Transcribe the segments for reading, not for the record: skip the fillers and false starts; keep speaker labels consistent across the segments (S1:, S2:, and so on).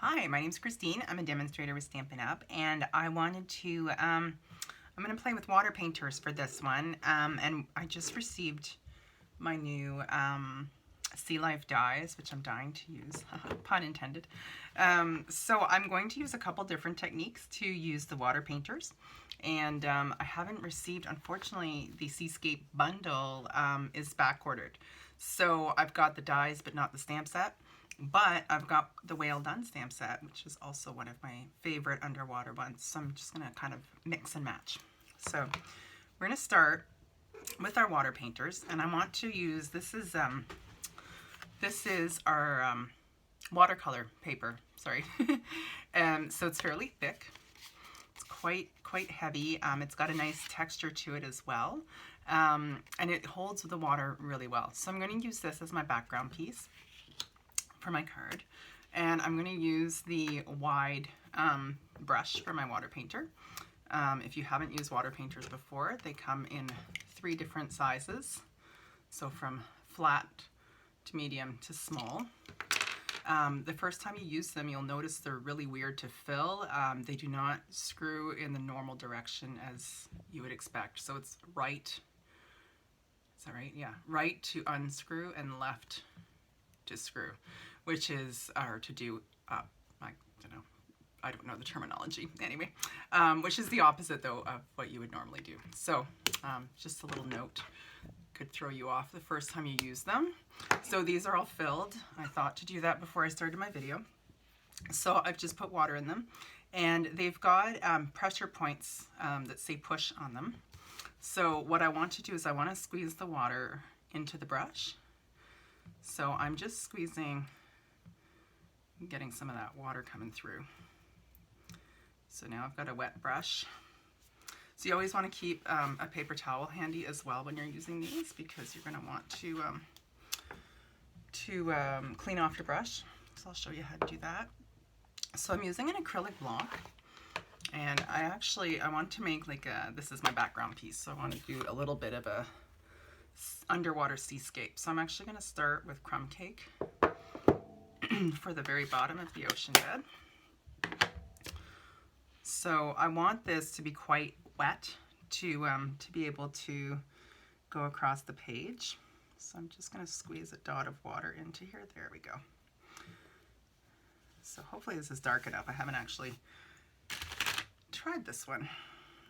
S1: Hi, my name's Christine. I'm a demonstrator with Stampin' Up, and I wanted to, I'm going to play with water painters for this one, and I just received my new Sealife Dies, which I'm dying to use, pun intended. So I'm going to use a couple different techniques to use the water painters, and I haven't received, unfortunately, the Seascape bundle is back ordered. So I've got the dies, but not the stamp set. But I've got the Whale Done stamp set, which is also one of my favorite underwater ones. So I'm just going to kind of mix and match. So we're going to start with our water painters, and I want to use, this is our watercolor paper, sorry. So it's fairly thick. It's quite heavy. It's got a nice texture to it as well. And it holds the water really well. So I'm going to use this as my background piece for my card, and I'm going to use the wide brush for my water painter. If you haven't used water painters before, they come in 3 different sizes, so from flat to medium to small. The first time you use them, you'll notice they're really weird to fill. They do not screw in the normal direction as you would expect, so it's right, is that right? Yeah, right to unscrew and left to screw, which is, or to do up, I don't know the terminology, anyway, which is the opposite though of what you would normally do. So just a little note, could throw you off the first time you use them. So these are all filled. I thought to do that before I started my video. So I've just put water in them, and they've got pressure points that say push on them. So what I want to do is I want to squeeze the water into the brush. So I'm just squeezing, getting some of that water coming through. So now I've got a wet brush. So you always want to keep a paper towel handy as well when you're using these, because you're going to want to clean off the brush. So I'll show you how to do that. So I'm using an acrylic block, and I want to make like this is my background piece, so I want to do a little bit of a underwater seascape. So I'm actually going to start with crumb cake for the very bottom of the ocean bed. So I want this to be quite wet to be able to go across the page. So I'm just going to squeeze a dot of water into here. There we go. So hopefully this is dark enough. I haven't actually tried this one.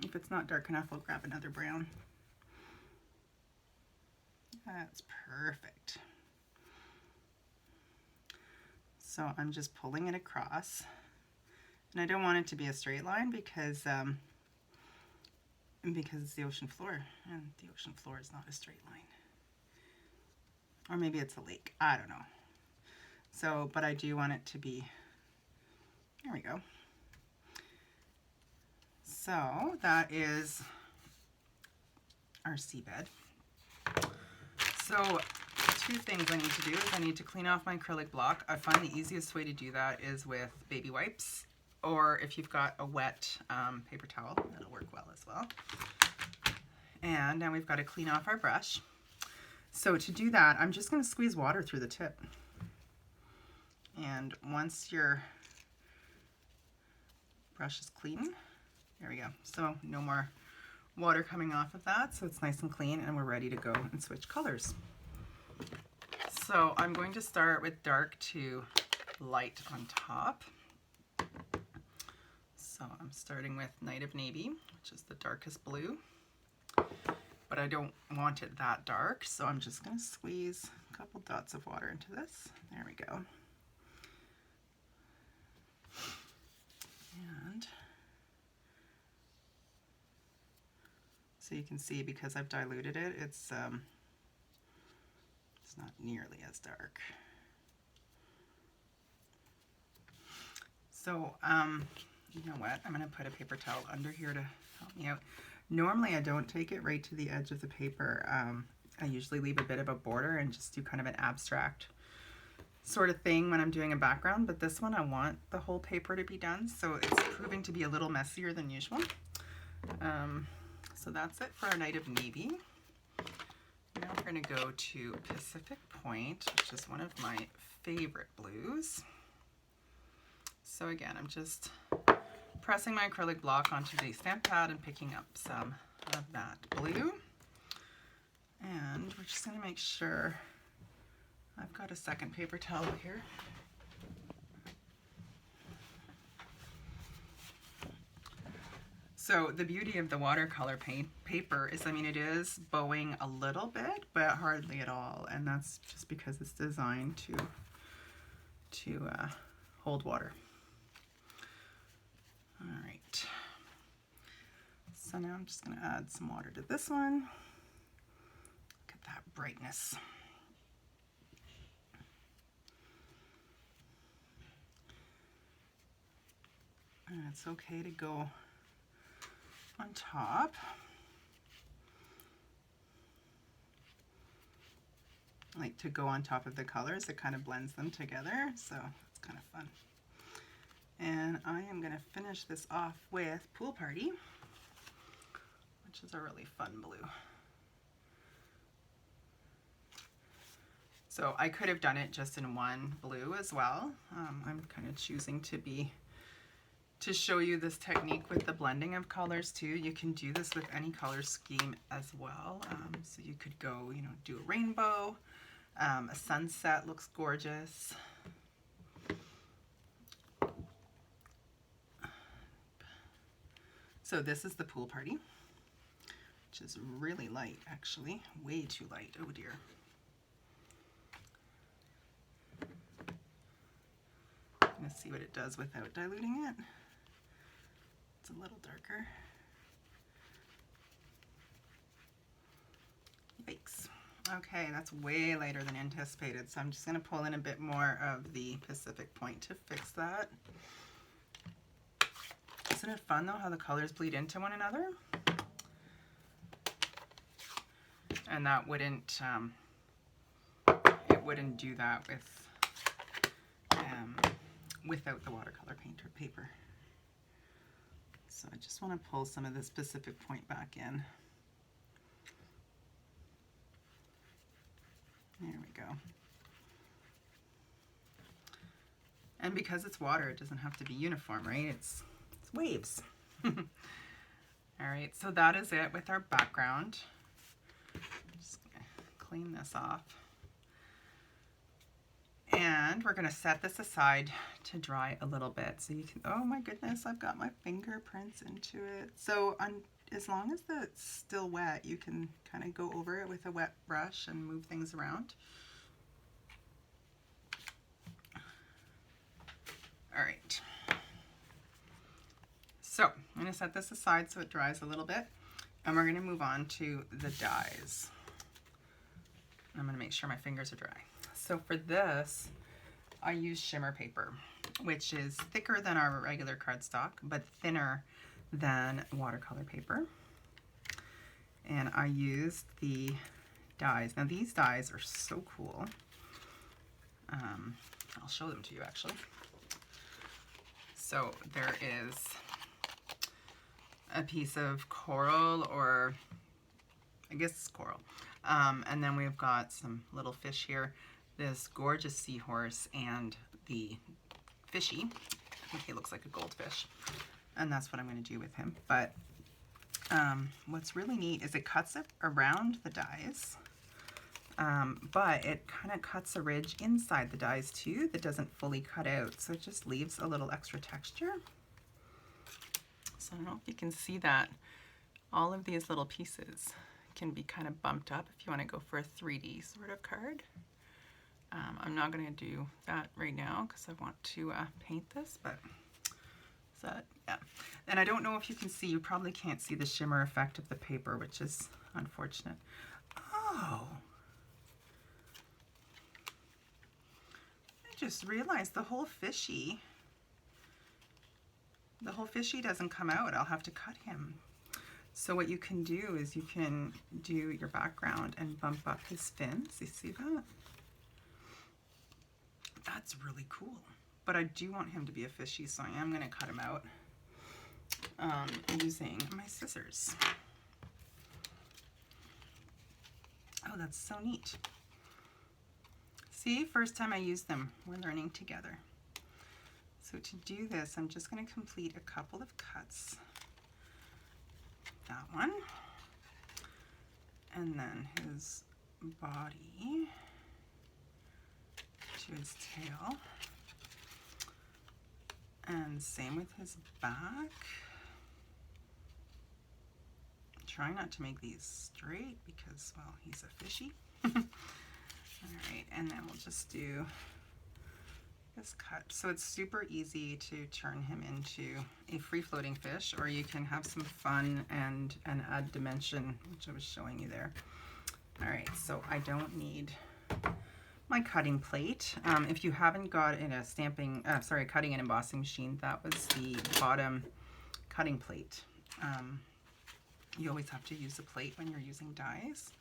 S1: If it's not dark enough, I'll grab another brown. That's perfect. So I'm just pulling it across, and I don't want it to be a straight line because it's the ocean floor, and the ocean floor is not a straight line. Or maybe it's a lake, I don't know. So, but I do want it to be, there we go. So that is our seabed. So 2 things I need to do is I need to clean off my acrylic block. I find the easiest way to do that is with baby wipes, or if you've got a wet paper towel, that'll work well as well. And now we've got to clean off our brush. So to do that, I'm just going to squeeze water through the tip. And once your brush is clean, there we go. So no more water coming off of that, so it's nice and clean, and we're ready to go and switch colors. So I'm going to start with dark to light on top. So I'm starting with Night of Navy, which is the darkest blue, but I don't want it that dark, so I'm just going to squeeze a couple dots of water into this. There we go. And so you can see, because I've diluted it, it's not nearly as dark. So, you know what? I'm going to put a paper towel under here to help me out. Normally, I don't take it right to the edge of the paper. I usually leave a bit of a border and just do kind of an abstract sort of thing when I'm doing a background, but this one I want the whole paper to be done, so it's proving to be a little messier than usual. So that's it for our Night of Navy. Now we're going to go to Pacific Point, which is one of my favorite blues. So again, I'm just pressing my acrylic block onto the stamp pad and picking up some of that blue. And we're just going to make sure I've got a second paper towel here. So the beauty of the watercolor paint paper is, I mean, it is bowing a little bit, but hardly at all. And that's just because it's designed to hold water. All right. So now I'm just going to add some water to this one. Look at that brightness. And it's okay to go on top. Like to go on top of the colors, it kind of blends them together, so it's kind of fun. And I am going to finish this off with Pool Party, which is a really fun blue. So I could have done it just in one blue as well. I'm kind of choosing to show you this technique with the blending of colors too. You can do this with any color scheme as well. So you could go, you know, do a rainbow, a sunset looks gorgeous. So this is the Pool Party, which is really light actually, way too light, oh dear. I'm gonna see what it does without diluting it. It's a little darker. Yikes. Okay, that's way lighter than anticipated, so I'm just going to pull in a bit more of the Pacific Point to fix that. Isn't it fun though how the colors bleed into one another? And that wouldn't, it wouldn't do that with, without the watercolor painter paper. So I just want to pull some of this Pacific Point back in. There we go. And because it's water, it doesn't have to be uniform, right? It's waves. All right, so that is it with our background. Just gonna clean this off. And we're gonna set this aside to dry a little bit. So you can, oh my goodness, I've got my fingerprints into it. So as long as it's still wet, you can kind of go over it with a wet brush and move things around. All right. So I'm gonna set this aside so it dries a little bit. And we're gonna move on to the dyes. I'm gonna make sure my fingers are dry. So for this, I use shimmer paper, which is thicker than our regular cardstock, but thinner than watercolor paper. And I used the dyes. Now these dyes are so cool. I'll show them to you actually. So there is a piece of coral, or I guess it's coral. And then we've got some little fish here, this gorgeous seahorse, and the fishy. I think he looks like a goldfish. And that's what I'm going to do with him. But what's really neat is it cuts it around the dies, but it kind of cuts a ridge inside the dies too that doesn't fully cut out. So it just leaves a little extra texture. So I don't know if you can see that. All of these little pieces can be kind of bumped up if you want to go for a 3D sort of card. I'm not going to do that right now because I want to paint this, but so yeah. And I don't know if you can see, you probably can't see the shimmer effect of the paper, which is unfortunate. Oh, I just realized the whole fishy doesn't come out. I'll have to cut him. So what you can do is you can do your background and bump up his fins. You see that? That's really cool. But I do want him to be a fishy, so I am going to cut him out using my scissors. Oh, that's so neat. See, first time I used them, we're learning together. So to do this, I'm just going to complete a couple of cuts. That one. And then his body to his tail. And same with his back. Try not to make these straight because, well, he's a fishy. All right, and then we'll just do this cut. So it's super easy to turn him into a free-floating fish, or you can have some fun and add dimension, which I was showing you there. All right, so I don't need my cutting plate. If you haven't got in a cutting and embossing machine, that was the bottom cutting plate. You always have to use a plate when you're using dies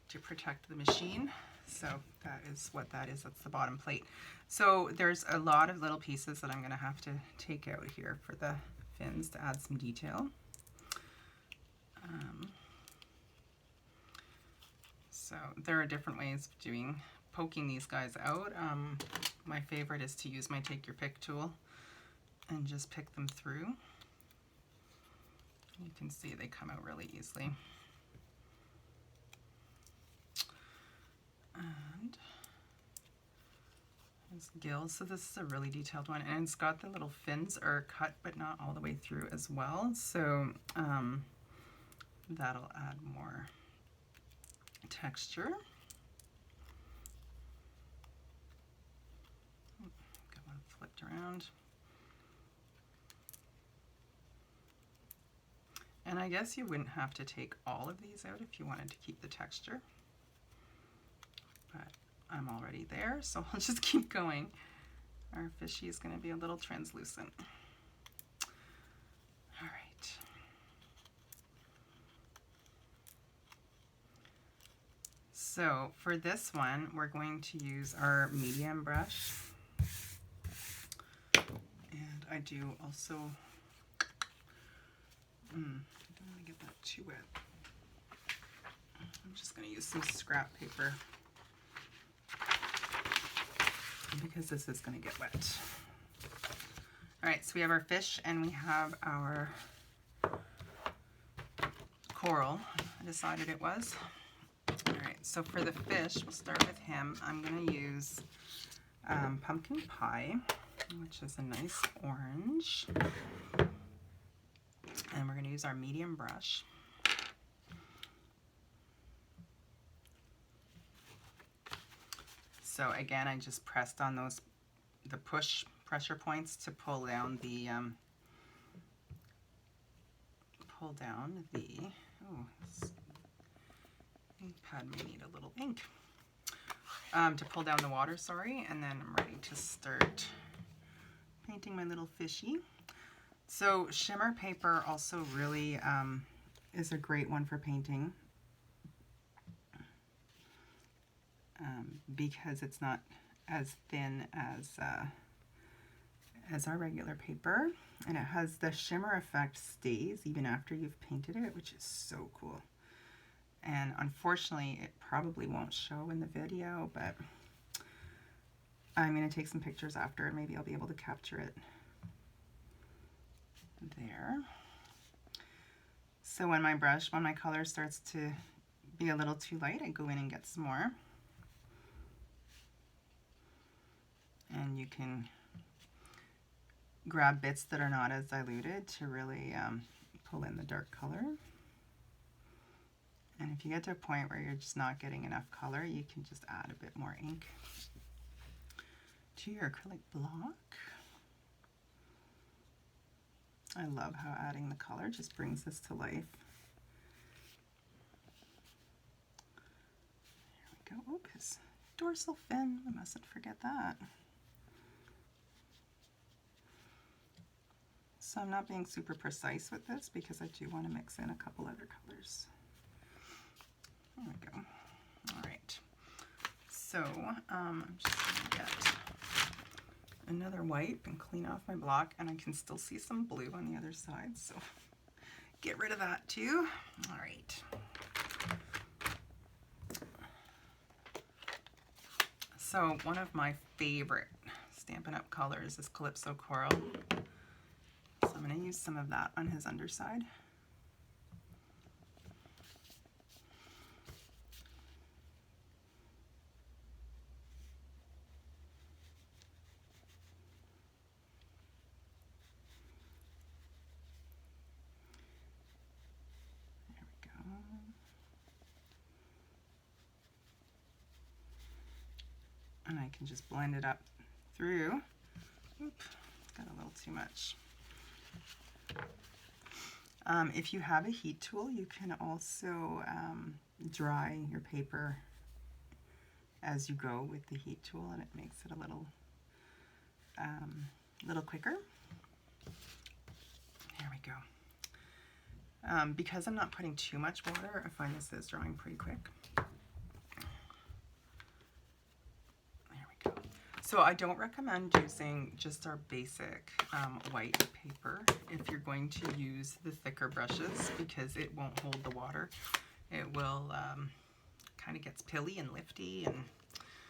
S1: to protect the machine. So that is what that is. That's the bottom plate. So there's a lot of little pieces that I'm going to have to take out here for the fins to add some detail. So there are different ways of poking these guys out. My favorite is to use my take your pick tool and just pick them through. You can see they come out really easily. And his gills, so this is a really detailed one, and it's got the little fins are cut but not all the way through as well, so that'll add more texture. Got one flipped around. And I guess you wouldn't have to take all of these out if you wanted to keep the texture. But I'm already there, so I'll just keep going. Our fishy is going to be a little translucent. All right. So for this one, we're going to use our medium brush. And I do also, I don't want to get that too wet. I'm just going to use some scrap paper because this is going to get wet. All right, so we have our fish and we have our coral. I decided it was. All right, so for the fish, we'll start with him. I'm going to use pumpkin pie, which is a nice orange. And we're going to use our medium brush. So again, I just pressed on the push pressure points to pull down the, oh, this ink pad may need a little ink. To pull down the water, sorry, and then I'm ready to start painting my little fishy. So shimmer paper also really is a great one for painting because it's not as thin as our regular paper, and it has the shimmer effect stays even after you've painted it, which is so cool. And unfortunately, it probably won't show in the video, but I'm going to take some pictures after and maybe I'll be able to capture it there. So when my color starts to be a little too light, I go in and get some more. And you can grab bits that are not as diluted to really pull in the dark color. And if you get to a point where you're just not getting enough color, you can just add a bit more ink to your acrylic block. I love how adding the color just brings this to life. There we go. Oh, his dorsal fin, we mustn't forget that. So I'm not being super precise with this because I do want to mix in a couple other colors. There we go. All right. So I'm just going to get another wipe and clean off my block, and I can still see some blue on the other side, so get rid of that too. All right. So one of my favorite Stampin' Up! Colors, this Calypso Coral. So I'm going to use some of that on his underside. There we go. And I can just blend it up through. Oop, got a little too much. If you have a heat tool, you can also dry your paper as you go with the heat tool, and it makes it a little quicker. There we go. Because I'm not putting too much water, I find this is drying pretty quick. So I don't recommend using just our basic white paper if you're going to use the thicker brushes, because it won't hold the water. It will kind of gets pilly and lifty, and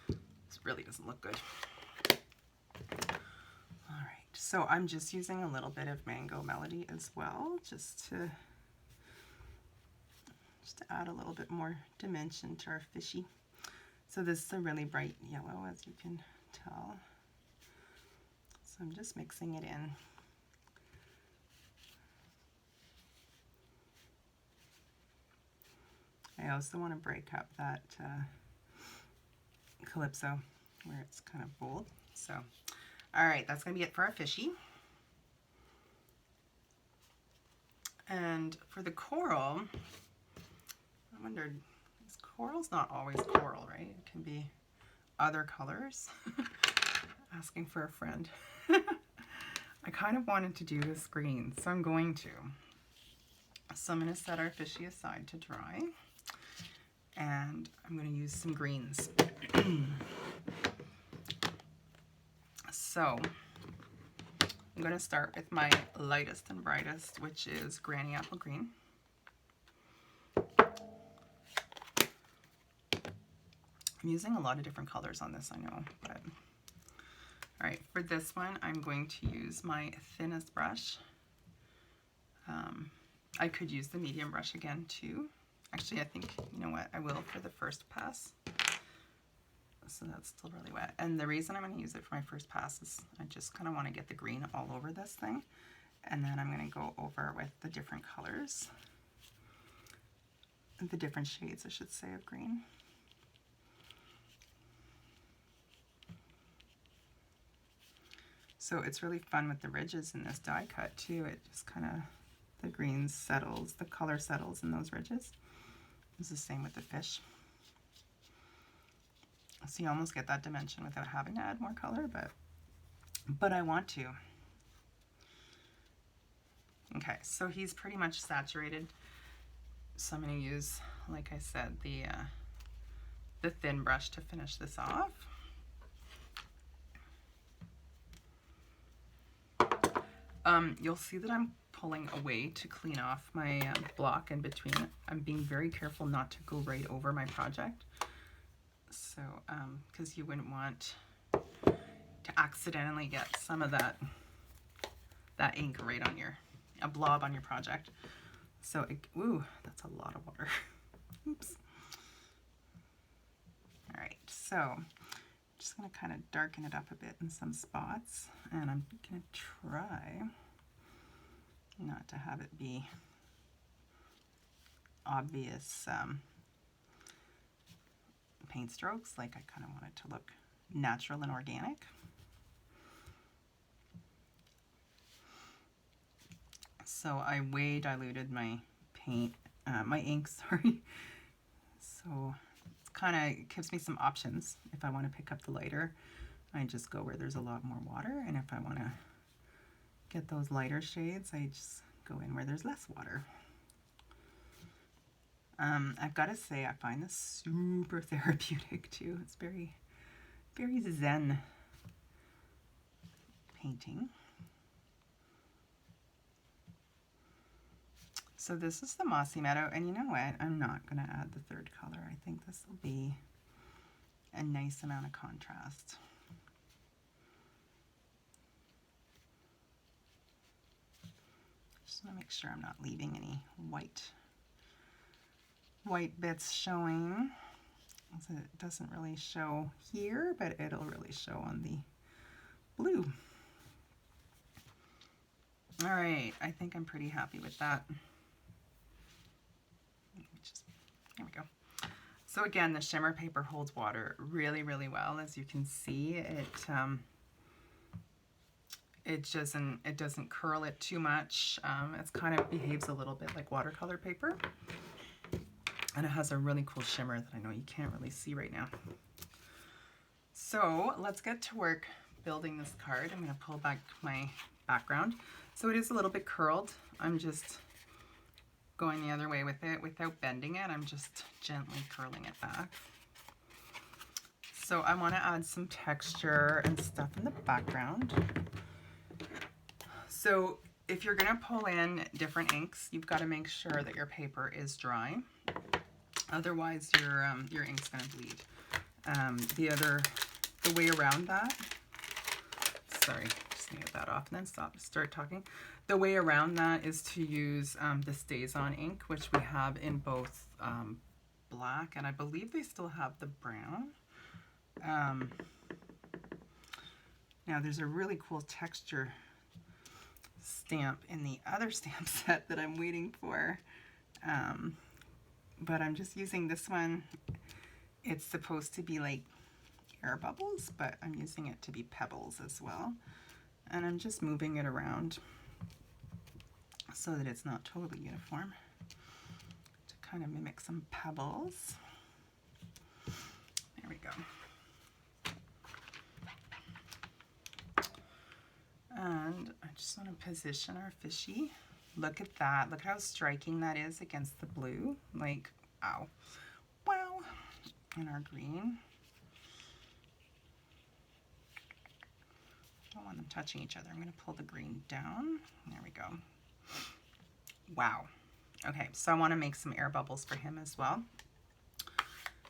S1: this really doesn't look good. All right, so I'm just using a little bit of Mango Melody as well, just to add a little bit more dimension to our fishy. So this is a really bright yellow, as you can tell. So I'm just mixing it in. I also want to break up that Calypso where it's kind of bold. So, all right, that's going to be it for our fishy. And for the coral, I wondered, is coral's not always coral, right? It can be other colors. Asking for a friend. I kind of wanted to do this green, so I'm going to. So I'm going to set our fishy aside to dry, and I'm going to use some greens. So I'm going to start with my lightest and brightest, which is Granny Apple Green. I'm using a lot of different colors on this, I know, but all right, for this one, I'm going to use my thinnest brush. I could use the medium brush again too. Actually, I think, you know what, I will for the first pass. So that's still really wet. And the reason I'm going to use it for my first pass is I just kind of want to get the green all over this thing. And then I'm going to go over with the different colors, the different shades, I should say, of green. So it's really fun with the ridges in this die cut too. It just kind of, the green settles, the color settles in those ridges. It's the same with the fish. So you almost get that dimension without having to add more color, but I want to. Okay, so he's pretty much saturated. So I'm going to use, like I said, the thin brush to finish this off. You'll see that I'm pulling away to clean off my block in between. I'm being very careful not to go right over my project. So, because you wouldn't want to accidentally get some of that ink right on a blob on your project. So, ooh, that's a lot of water. Oops. All right, so I'm just going to kind of darken it up a bit in some spots, and I'm going to try not to have it be obvious paint strokes. Like, I kind of want it to look natural and organic. So I way diluted my paint, my ink, sorry. So it's kind of gives me some options. If I want to pick up the lighter, I just go where there's a lot more water, and if I want to get those lighter shades, I just go in where there's less water. I've got to say, I find this super therapeutic too. It's very, very zen painting. So this is the Mossy Meadow, and you know what? I'm not going to add the third color. I think this will be a nice amount of contrast. Just want to make sure I'm not leaving any white bits showing. So it doesn't really show here, but it'll really show on the blue. All right, I think I'm pretty happy with that. There we go. So again, the shimmer paper holds water really, really well. As you can see, it doesn't curl it too much. It kind of behaves a little bit like watercolor paper. And it has a really cool shimmer that I know you can't really see right now. So let's get to work building this card. I'm going to pull back my background. So it is a little bit curled. I'm just going the other way with it without bending it. I'm just gently curling it back. So I want to add some texture and stuff in the background. So if you're going to pull in different inks, you've got to make sure that your paper is dry. Otherwise your ink's going to bleed. The way around that, sorry, just need to get that off and then start talking. The way around that is to use the Stays On ink, which we have in both black, and I believe they still have the brown. Now there's a really cool texture stamp in the other stamp set that I'm waiting for, but I'm just using this one. It's supposed to be like air bubbles, but I'm using it to be pebbles as well, and I'm just moving it around so that it's not totally uniform, to kind of mimic some pebbles. There we go. And I just want to position our fishy. Look at that. Look how striking that is against the blue. Like, ow. Wow. And our green. I don't want them touching each other. I'm going to pull the green down. There we go. Wow. Okay, so I want to make some air bubbles for him as well.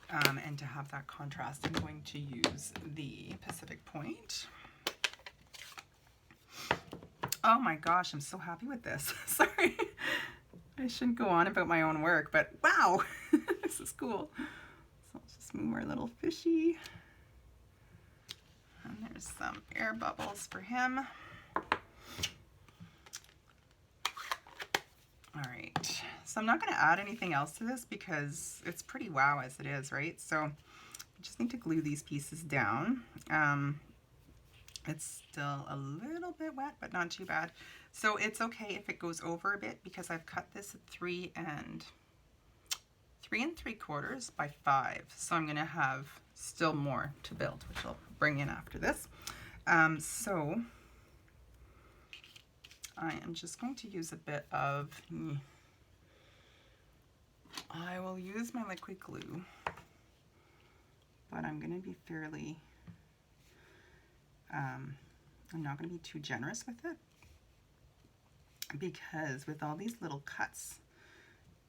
S1: And to have that contrast, I'm going to use the Pacific Point. Oh my gosh, I'm so happy with this. Sorry. I shouldn't go on about my own work, but wow, this is cool. So let's just move our little fishy. And there's some air bubbles for him. All right, so I'm not going to add anything else to this because it's pretty wow as it is, right? So I just need to glue these pieces down. It's still a little bit wet, but not too bad. So it's okay if it goes over a bit because I've cut this at 3 3/4 by 5. So I'm going to have still more to build, which I'll bring in after this. So I am just going to use a bit of, I will use my liquid glue, but I'm going to be fairly, I'm not going to be too generous with it because with all these little cuts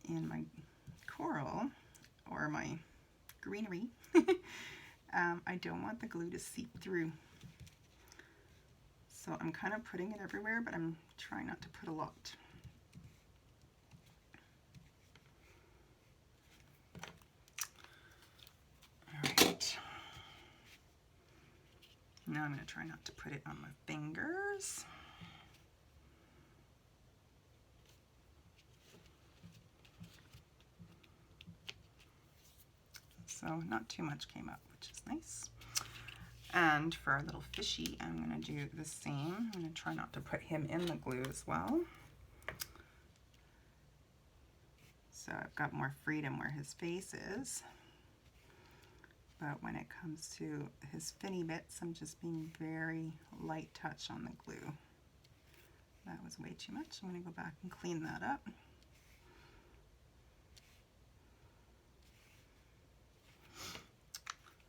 S1: in my coral or my greenery, I don't want the glue to seep through. So I'm kind of putting it everywhere, but I'm trying not to put a lot. All right. Now I'm going to try not to put it on my fingers. So not too much came up, which is nice. And for our little fishy, I'm going to do the same. I'm going to try not to put him in the glue as well. So I've got more freedom where his face is. But when it comes to his finny bits, I'm just being very light touch on the glue. That was way too much. I'm going to go back and clean that up.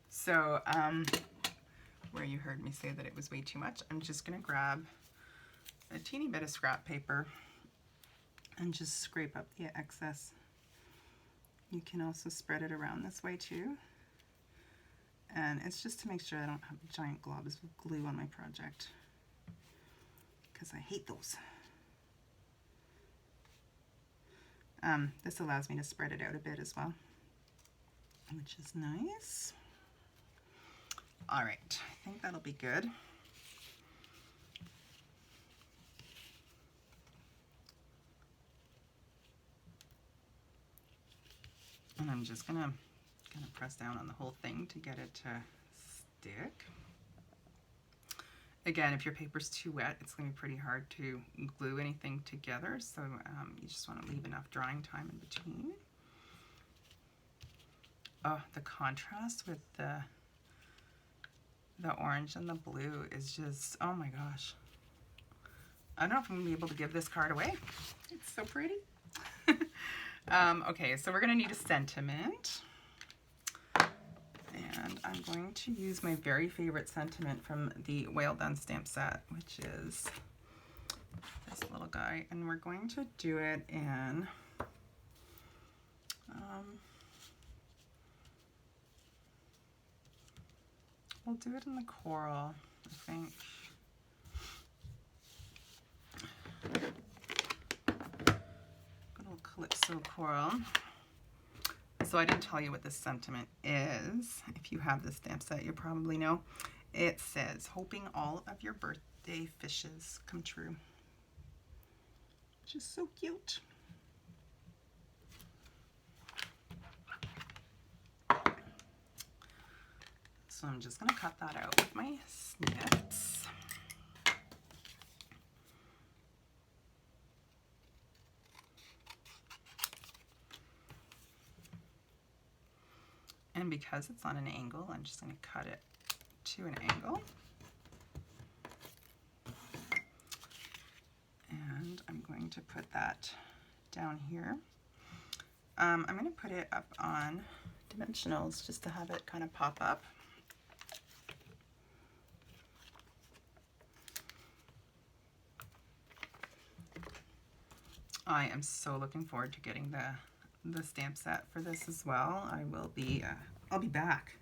S1: So, where you heard me say that it was way too much, I'm just going to grab a teeny bit of scrap paper and just scrape up the excess. You can also spread it around this way too. And it's just to make sure I don't have giant globs of glue on my project, because I hate those. This allows me to spread it out a bit as well, which is nice. All right, I think that'll be good. And I'm just gonna kind of press down on the whole thing to get it to stick. Again, if your paper's too wet, it's going to be pretty hard to glue anything together, so you just want to leave enough drying time in between. Oh, the contrast with the orange and the blue is just, oh my gosh. I don't know if I'm going to be able to give this card away. It's so pretty. Okay, so we're going to need a sentiment. And I'm going to use my very favorite sentiment from the Well Done stamp set, which is this little guy. And we're going to do it in, we'll do it in the coral, I think. Good old Calypso coral. So I didn't tell you what this sentiment is. If you have this stamp set, you probably know. It says, hoping all of your birthday fishes come true. Which is so cute. So I'm just gonna cut that out with my snips. And because it's on an angle, I'm just going to cut it to an angle. And I'm going to put that down here. I'm going to put it up on dimensionals just to have it kind of pop up. I am so looking forward to getting the stamp set for this as well. I'll be back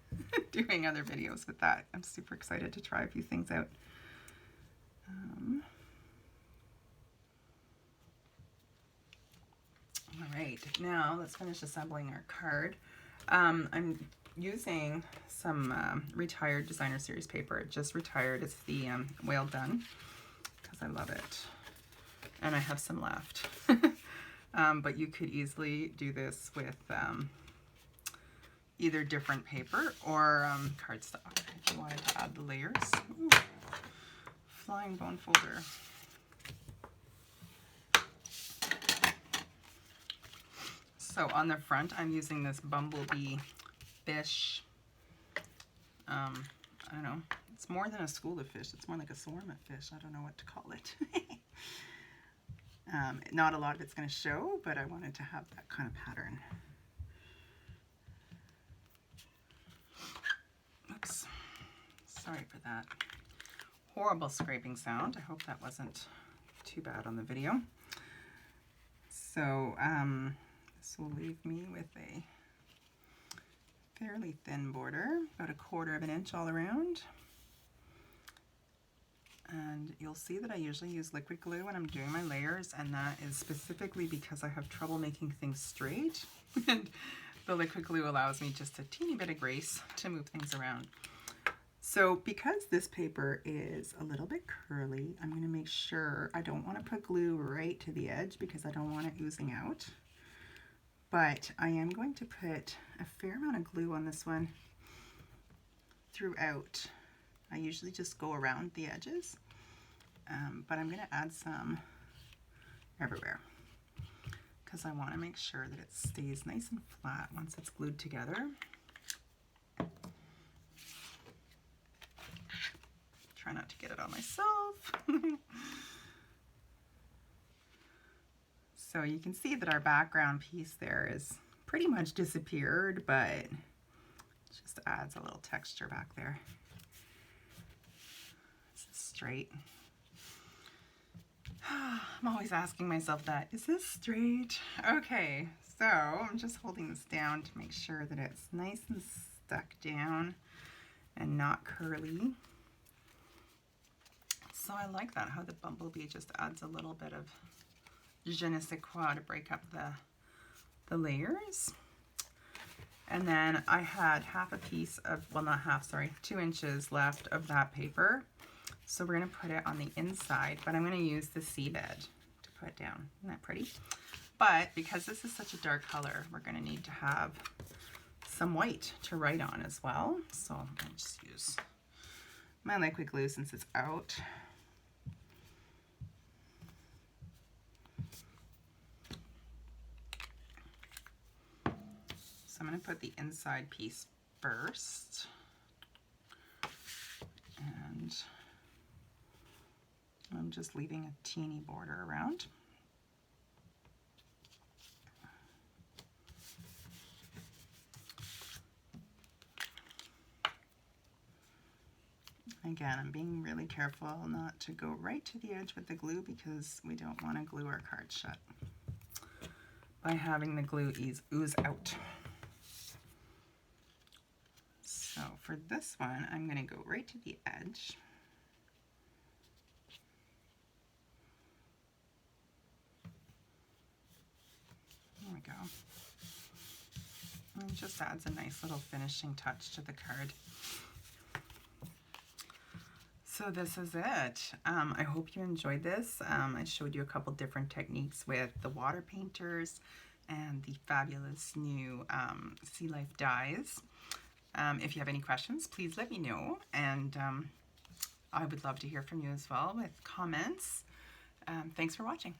S1: doing other videos with that. I'm super excited to try a few things out. All right, now let's finish assembling our card. I'm using some retired designer series paper. It just retired. It's the Well Done, because I love it. And I have some left. But you could easily do this with either different paper or cardstock if you wanted to add the layers. Ooh, flying bone folder. So on the front, I'm using this bumblebee fish. I don't know. It's more than a school of fish. It's more like a swarm of fish. I don't know what to call it. Not a lot of it's going to show, but I wanted to have that kind of pattern. Oops. Sorry for that horrible scraping sound. I hope that wasn't too bad on the video. So this will leave me with a fairly thin border, about 1/4 of an inch all around. And you'll see that I usually use liquid glue when I'm doing my layers, and that is specifically because I have trouble making things straight. And the liquid glue allows me just a teeny bit of grace to move things around. So because this paper is a little bit curly, I'm going to make sure I don't want to put glue right to the edge because I don't want it oozing out. But I am going to put a fair amount of glue on this one throughout. I usually just go around the edges, but I'm going to add some everywhere because I want to make sure that it stays nice and flat once it's glued together. Try not to get it on myself. So you can see that our background piece there is pretty much disappeared, but it just adds a little texture back there. This is straight. I'm always asking myself that, is this straight? Okay, so I'm just holding this down to make sure that it's nice and stuck down and not curly. So I like that, how the bumblebee just adds a little bit of je ne sais quoi to break up the layers. And then I had half a piece of, well not half, sorry, 2 inches left of that paper. So we're going to put it on the inside, but I'm going to use the seabed to put down. Isn't that pretty? But because this is such a dark color, we're going to need to have some white to write on as well. So I'll just use my liquid glue since it's out. So I'm going to put the inside piece first. And I'm just leaving a teeny border around. Again, I'm being really careful not to go right to the edge with the glue because we don't want to glue our card shut by having the glue ooze out. So for this one, I'm going to go right to the edge. There we go. And it just adds a nice little finishing touch to the card. So this is it. I hope you enjoyed this. I showed you a couple different techniques with the water painters and the fabulous new Sealife Dies. If you have any questions, please let me know. And I would love to hear from you as well with comments. Thanks for watching.